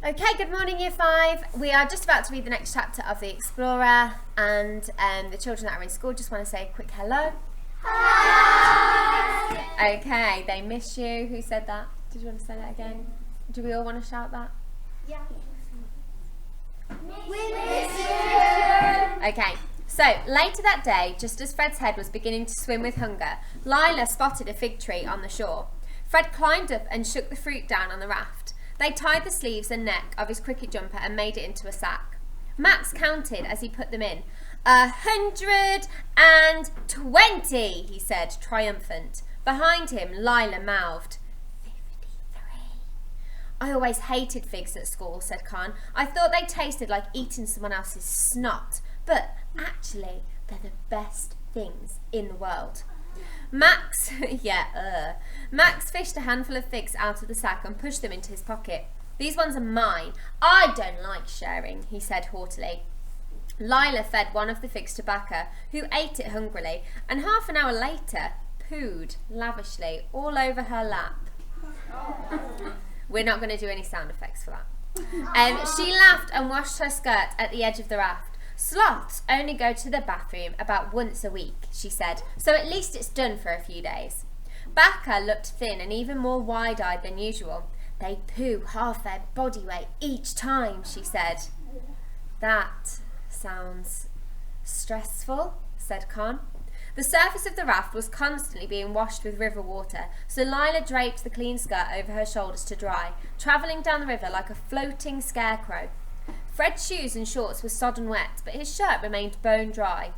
Okay, good morning Year 5. We are just about to read the next chapter of The Explorer, and the children that are in school just want to say a quick hello. Hi! Okay, they miss you. Who said that? Did you want to say that again? Do we all want to shout that? Yeah. We miss you! Okay, so later that day, just as Fred's head was beginning to swim with hunger, Lila spotted a fig tree on the shore. Fred climbed up and shook the fruit down on the raft. They tied the sleeves and neck of his cricket jumper and made it into a sack. Max counted as he put them in. 120, he said, triumphant. Behind him, Lila mouthed, 53. I always hated figs at school, said Con. I thought they tasted like eating someone else's snot, but actually, they're the best things in the world. Max fished a handful of figs out of the sack and pushed them into his pocket. These ones are mine. I don't like sharing, he said haughtily. Lila fed one of the figs to Backer, who ate it hungrily, and half an hour later pooed lavishly all over her lap. We're not going to do any sound effects for that. She laughed and washed her skirt at the edge of the raft. Sloths only go to the bathroom about once a week, she said, so at least it's done for a few days. Backer looked thin and even more wide-eyed than usual. They poo half their body weight each time, she said. That sounds stressful, said Con. The surface of the raft was constantly being washed with river water, so Lila draped the clean skirt over her shoulders to dry, travelling down the river like a floating scarecrow. Fred's shoes and shorts were sodden wet, but his shirt remained bone dry.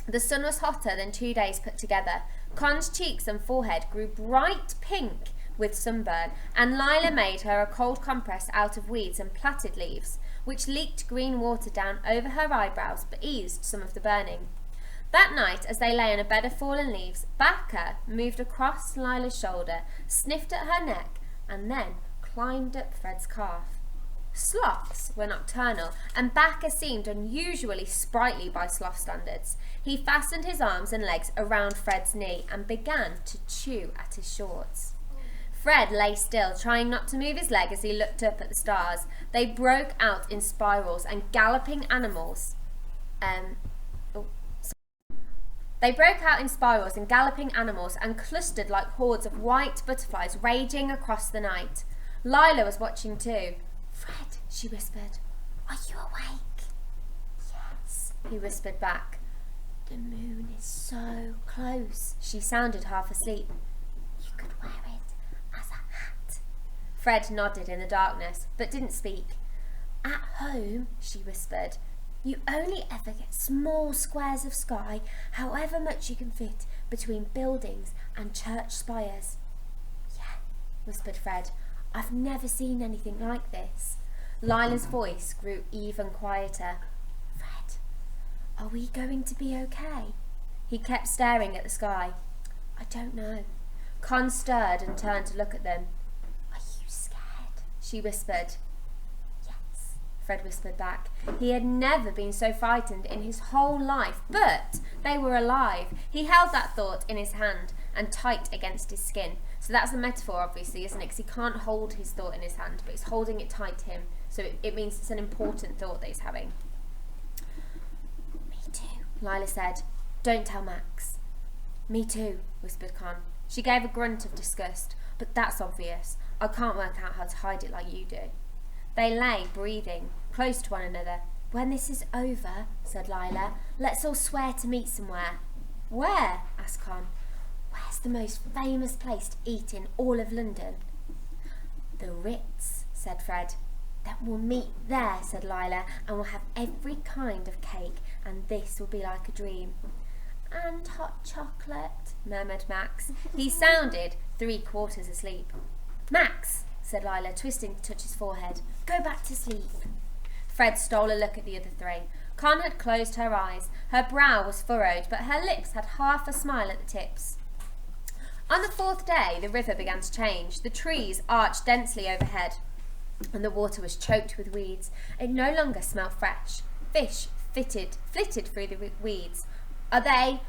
The sun was hotter than 2 days put together. Con's cheeks and forehead grew bright pink with sunburn, and Lila made her a cold compress out of weeds and plaited leaves, which leaked green water down over her eyebrows but eased some of the burning. That night, as they lay in a bed of fallen leaves, Backer moved across Lila's shoulder, sniffed at her neck, and then climbed up Fred's calf. Sloths were nocturnal, and Backer seemed unusually sprightly by sloth standards. He fastened his arms and legs around Fred's knee and began to chew at his shorts. Fred lay still, trying not to move his leg as he looked up at the stars. They broke out in spirals and galloping animals. They broke out in spirals and galloping animals and clustered like hordes of white butterflies raging across the night. Lila was watching too. Fred, she whispered, are you awake? Yes, he whispered back. The moon is so close. She sounded half asleep. You could wear it as a hat. Fred nodded in the darkness, but didn't speak. At home, she whispered, you only ever get small squares of sky, however much you can fit between buildings and church spires. Yeah, whispered Fred. I've never seen anything like this. Lila's voice grew even quieter. Fred, are we going to be okay? He kept staring at the sky. I don't know. Con stirred and turned to look at them. Are you scared? She whispered. Yes, Fred whispered back. He had never been so frightened in his whole life, but they were alive. He held that thought in his hand and tight against his skin. So that's a metaphor, obviously, isn't it? Because he can't hold his thought in his hand, but he's holding it tight to him. So it means it's an important thought that he's having. Me too, Lila said. Don't tell Max. Me too, whispered Con. She gave a grunt of disgust. But that's obvious. I can't work out how to hide it like you do. They lay, breathing, close to one another. When this is over, said Lila, let's all swear to meet somewhere. Where? asked Con. Where's the most famous place to eat in all of London? The Ritz, said Fred. Then we'll meet there, said Lila, and we'll have every kind of cake, and this will be like a dream. And hot chocolate, murmured Max. He sounded 3/4 asleep. Max, said Lila, twisting to touch his forehead. Go back to sleep. Fred stole a look at the other three. Con had closed her eyes. Her brow was furrowed, but her lips had half a smile at the tips. On the 4th day, the river began to change. The trees arched densely overhead, and the water was choked with weeds. It no longer smelled fresh. Fish flitted through the weeds. Are they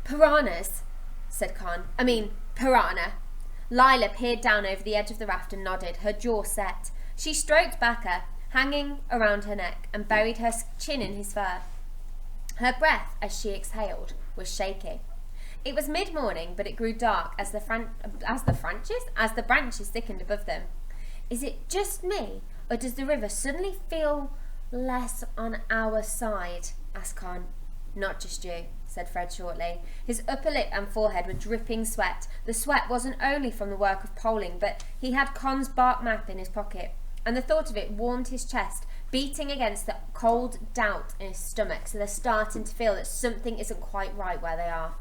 piranhas? Said Con. Piranha. Lila peered down over the edge of the raft and nodded, her jaw set. She stroked Backer, hanging around her neck, and buried her chin in his fur. Her breath, as she exhaled, was shaky. It was mid-morning, but it grew dark as the branches thickened above them. "Is it just me, or does the river suddenly feel less on our side?" asked Con. "Not just you," said Fred shortly. His upper lip and forehead were dripping sweat. The sweat wasn't only from the work of poling, but he had Con's bark map in his pocket, and the thought of it warmed his chest, beating against the cold doubt in his stomach, so they're starting to feel that something isn't quite right where they are.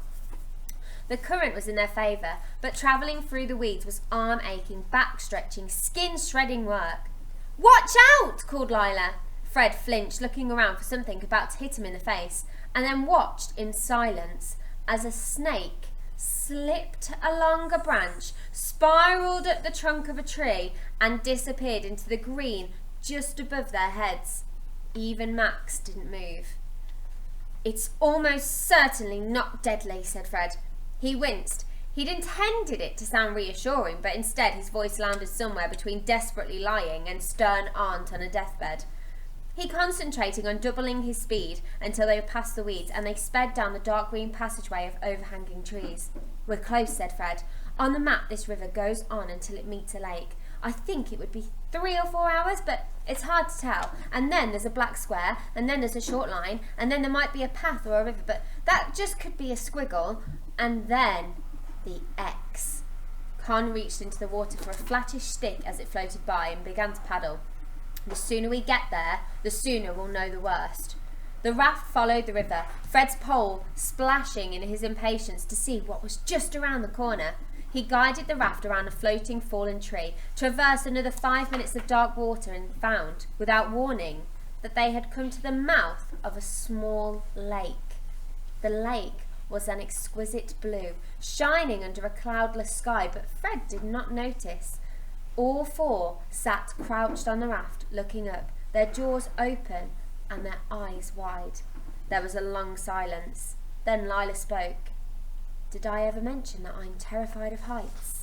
The current was in their favour, but travelling through the weeds was arm-aching, back-stretching, skin-shredding work. "Watch out!" called Lila. Fred flinched, looking around for something about to hit him in the face, and then watched in silence as a snake slipped along a branch, spiralled up the trunk of a tree, and disappeared into the green just above their heads. Even Max didn't move. "It's almost certainly not deadly," said Fred. He winced. He'd intended it to sound reassuring, but instead his voice landed somewhere between desperately lying and stern aunt on a deathbed. He concentrated on doubling his speed until they were past the weeds, and they sped down the dark green passageway of overhanging trees. "We're close," said Fred. "On the map this river goes on until it meets a lake. I think it would be 3 or 4 hours, but it's hard to tell. And then there's a black square, and then there's a short line, and then there might be a path or a river, but that just could be a squiggle. And then the X." Con reached into the water for a flattish stick as it floated by and began to paddle. "The sooner we get there, the sooner we'll know the worst." The raft followed the river, Fred's pole splashing in his impatience to see what was just around the corner. He guided the raft around a floating fallen tree, traversed another 5 minutes of dark water, and found, without warning, that they had come to the mouth of a small lake. The lake was an exquisite blue, shining under a cloudless sky, but Fred did not notice. All four sat crouched on the raft, looking up, their jaws open and their eyes wide. There was a long silence. Then Lila spoke. "Did I ever mention that I'm terrified of heights?"